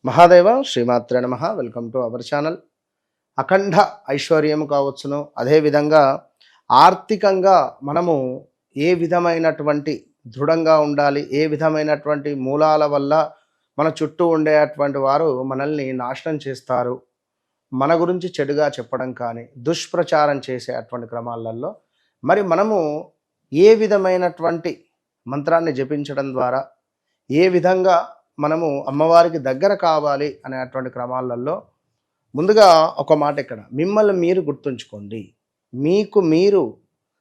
మహాదేవ శ్రీమాత్రే నమః. Welcome to our channel. అఖండ ఐశ్వర్యం కావచ్చును, అదేవిధంగా ఆర్థికంగా మనము ఏ విధమైనటువంటి దృఢంగా ఉండాలి, ఏ విధమైనటువంటి మూలాల వల్ల మన చుట్టూ ఉండేటువంటి వారు మనల్ని నాశనం చేస్తారు, మన గురించి చెడుగా చెప్పడం కానీ దుష్ప్రచారం చేసేటువంటి క్రమాలలో మరి మనము ఏ విధమైనటువంటి మంత్రాన్ని జపించడం ద్వారా ఏ విధంగా మనము అమ్మవారికి దగ్గర కావాలి అనేటువంటి క్రమాలలో ముందుగా ఒక మాట ఇక్కడ, మిమ్మల్ని మీరు గుర్తుంచుకోండి, మీకు మీరు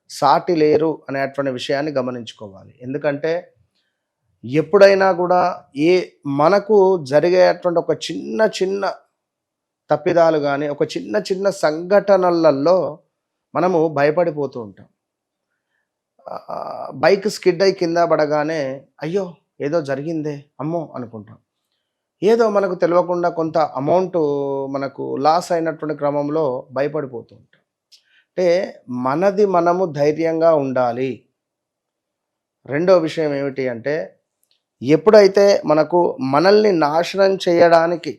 సాటి లేరు అనేటువంటి విషయాన్ని గమనించుకోవాలి. ఎందుకంటే ఎప్పుడైనా కూడా మనకు జరిగేటువంటి ఒక చిన్న చిన్న తప్పిదాలు కానీ ఒక చిన్న చిన్న సంఘటనలలో మనము భయపడిపోతూ ఉంటాం. బైక్ స్కిడ్ అయి కింద పడగానే అయ్యో ఏదో జరిగిందే అమ్మో అనుకుంటాం. ఏదో మనకు తెలియకుండా కొంత అమౌంట్ మనకు లాస్ అయినటువంటి క్రమంలో భయపడిపోతూ ఉంటాం. అంటే మనది మనము ధైర్యంగా ఉండాలి. రెండో విషయం ఏమిటి అంటే, ఎప్పుడైతే మనల్ని నాశనం చేయడానికి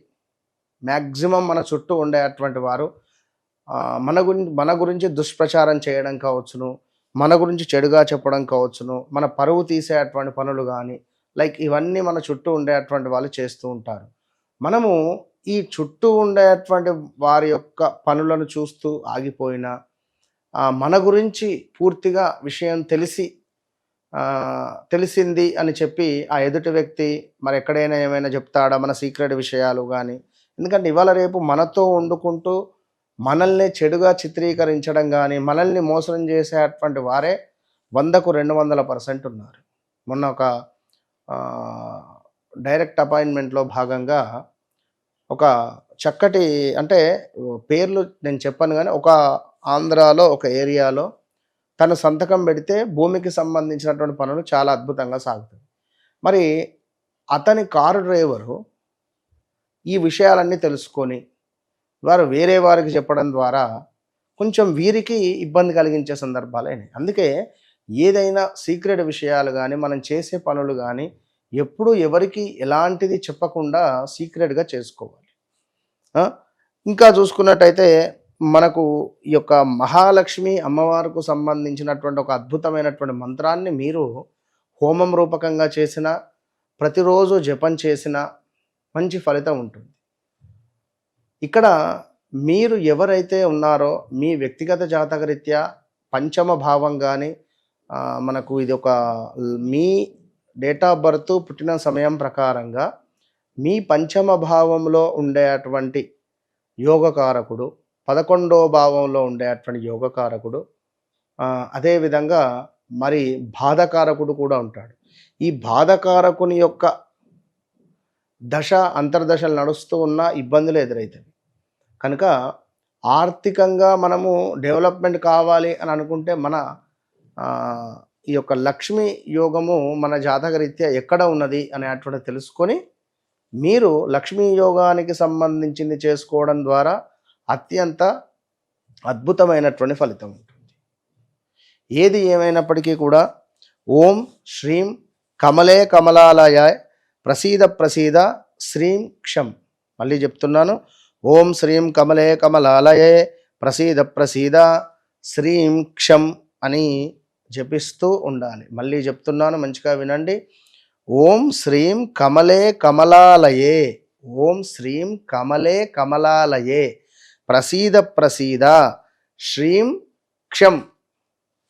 మ్యాక్సిమం మన చుట్టూ ఉండేటువంటి వారు మన గురించి దుష్ప్రచారం చేయడం కావచ్చును, మన గురించి చెడుగా చెప్పడం కావచ్చును, మన పరువు తీసేటువంటి పనులు కానీ లైక్ ఇవన్నీ మన చుట్టూ ఉండేటువంటి వాళ్ళు చేస్తూ ఉంటారు. మనము ఈ చుట్టూ ఉండేటువంటి వారి యొక్క పనులను చూస్తూ ఆగిపోయినా మన గురించి పూర్తిగా విషయం తెలిసింది అని చెప్పి ఆ ఎదుటి వ్యక్తి మరి ఎక్కడైనా ఏమైనా చెప్తాడా మన సీక్రెట్ విషయాలు కానీ. ఎందుకంటే ఇవాళ రేపు మనతో వండుకుంటూ మనల్ని చెడుగా చిత్రీకరించడం కానీ మనల్ని మోసం చేసేటువంటి వారే 100కు 200% ఉన్నారు. మొన్న ఒక డైరెక్ట్ అపాయింట్మెంట్లో భాగంగా ఒక చక్కటి, అంటే పేర్లు నేను చెప్పాను కానీ, ఒక ఆంధ్రాలో ఒక ఏరియాలో తను సంతకం పెడితే భూమికి సంబంధించినటువంటి పనులు చాలా అద్భుతంగా సాగుతాయి. మరి అతని కారు డ్రైవరు ఈ విషయాలన్నీ తెలుసుకొని వారు వేరే వారికి చెప్పడం ద్వారా కొంచెం వీరికి ఇబ్బంది కలిగించే సందర్భాలైనాయి. అందుకే ఏదైనా సీక్రెట్ విషయాలు కానీ మనం చేసే పనులు కానీ ఎప్పుడు ఎవరికి ఎలాంటిది చెప్పకుండా సీక్రెట్గా చేసుకోవాలి. ఇంకా చూసుకున్నట్టయితే మనకు ఈ యొక్క మహాలక్ష్మి అమ్మవారికి సంబంధించినటువంటి ఒక అద్భుతమైనటువంటి మంత్రాన్ని మీరు హోమం రూపకంగా చేసిన, ప్రతిరోజు జపం చేసిన మంచి ఫలితం ఉంటుంది. ఇక్కడ మీరు ఎవరైతే ఉన్నారో మీ వ్యక్తిగత జాతకరీత్యా పంచమ భావం కానీ మనకు ఇది ఒక మీ డేట్ ఆఫ్ బర్త్ పుట్టిన సమయం ప్రకారంగా మీ పంచమ భావంలో ఉండేటువంటి యోగకారకుడు, 11వ భావంలో ఉండేటువంటి యోగకారకుడు, అదేవిధంగా మరి బాధకారకుడు కూడా ఉంటాడు. ఈ బాధకారకుని యొక్క దశ అంతర్దశలు నడుస్తూ ఉన్న ఇబ్బందులు ఎదురవుతాయి. కనుక ఆర్థికంగా మనము డెవలప్మెంట్ కావాలి అని అనుకుంటే ఈ యొక్క లక్ష్మీ యోగము మన జాతకరీత్యా ఎక్కడ ఉన్నది అనేటువంటి తెలుసుకొని మీరు లక్ష్మీ యోగానికి సంబంధించింది చేసుకోవడం ద్వారా అత్యంత అద్భుతమైనటువంటి ఫలితం ఉంటుంది. ఏది ఏమైనప్పటికీ కూడా ఓం శ్రీం కమలే కమలాలయాయ ప్రసీద శ్రీం క్షం. మళ్ళీ చెప్తున్నాను, ఓం శ్రీం కమలే కమలాలయే ప్రసీద శ్రీం క్షం అని జపిస్తూ ఉండాలి. మళ్ళీ చెప్తున్నాను, మంచిగా వినండి. ఓం శ్రీం కమలే కమలాలయే, ఓం శ్రీం కమలే కమలాలయే ప్రసీద శ్రీం క్షం.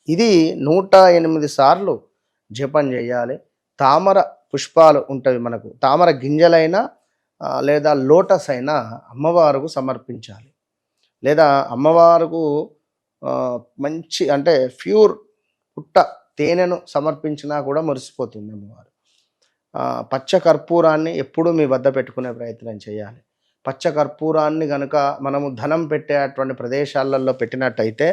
ఇది 108 సార్లు జపం చేయాలి. తామర పుష్పాలు ఉంటవి, మనకు తామర గింజలైనా లేదా లోటస్ అయినా అమ్మవారికి సమర్పించాలి. లేదా అమ్మవారికి మంచి అంటే ప్యూర్ పుట్ట తేనెను సమర్పించినా కూడా మురిసిపోతుంది అమ్మవారు. పచ్చ కర్పూరాన్ని ఎప్పుడూ మీ వద్ద పెట్టుకునే ప్రయత్నం చేయాలి. పచ్చ కర్పూరాన్ని కనుక మనము ధనం పెట్టేటువంటి ప్రదేశాలలో పెట్టినట్టయితే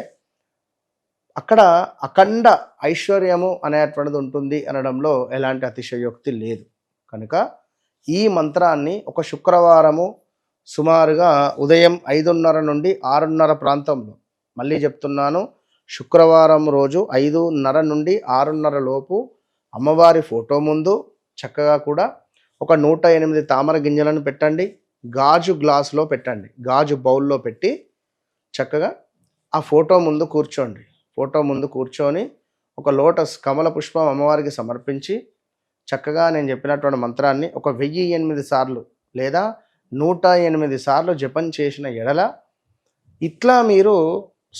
అక్కడ అఖండ ఐశ్వర్యము అనేటువంటిది ఉంటుంది అనడంలో ఎలాంటి అతిశయోక్తి లేదు. కనుక ఈ మంత్రాన్ని ఒక శుక్రవారము సుమారుగా ఉదయం 5:30 నుండి 6:30 ప్రాంతంలో, మళ్ళీ చెప్తున్నాను, శుక్రవారం రోజు 5:30 నుండి 6:30 లోపు అమ్మవారి ఫోటో ముందు చక్కగా కూడా ఒక 108 తామర గింజలను పెట్టండి. గాజు గ్లాసులో పెట్టండి. గాజు బౌల్లో పెట్టి చక్కగా ఆ ఫోటో ముందు కూర్చోండి. ఫోటో ముందు కూర్చొని ఒక లోటస్ కమల పుష్పం అమ్మవారికి సమర్పించి చక్కగా నేను చెప్పినటువంటి మంత్రాన్ని ఒక 1008 సార్లు లేదా 108 సార్లు జపం చేసిన ఎడల ఇట్లా మీరు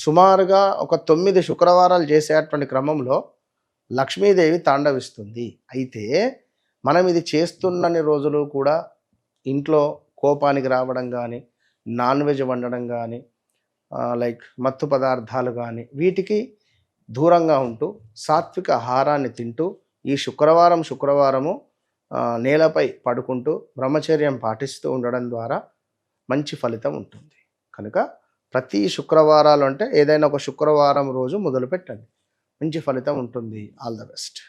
సుమారుగా ఒక 9 శుక్రవారాలు చేసేటువంటి క్రమంలో లక్ష్మీదేవి తాండవిస్తుంది. అయితే మనం ఇది చేస్తున్నన్ని రోజులు కూడా ఇంట్లో కోపానికి రావడం కానీ, నాన్ వెజ్ వండడం కానీ, లైక్ మత్తు పదార్థాలు కానీ వీటికి దూరంగా ఉంటూ సాత్విక ఆహారాన్ని తింటూ ఈ శుక్రవారము నేలపై పడుకుంటూ బ్రహ్మచర్యం పాటిస్తూ ఉండడం ద్వారా మంచి ఫలితం ఉంటుంది. కనుక ప్రతి శుక్రవారాలు అంటే ఏదైనా ఒక శుక్రవారం రోజు మొదలు పెట్టండి. మంచి ఫలితం ఉంటుంది. All the best.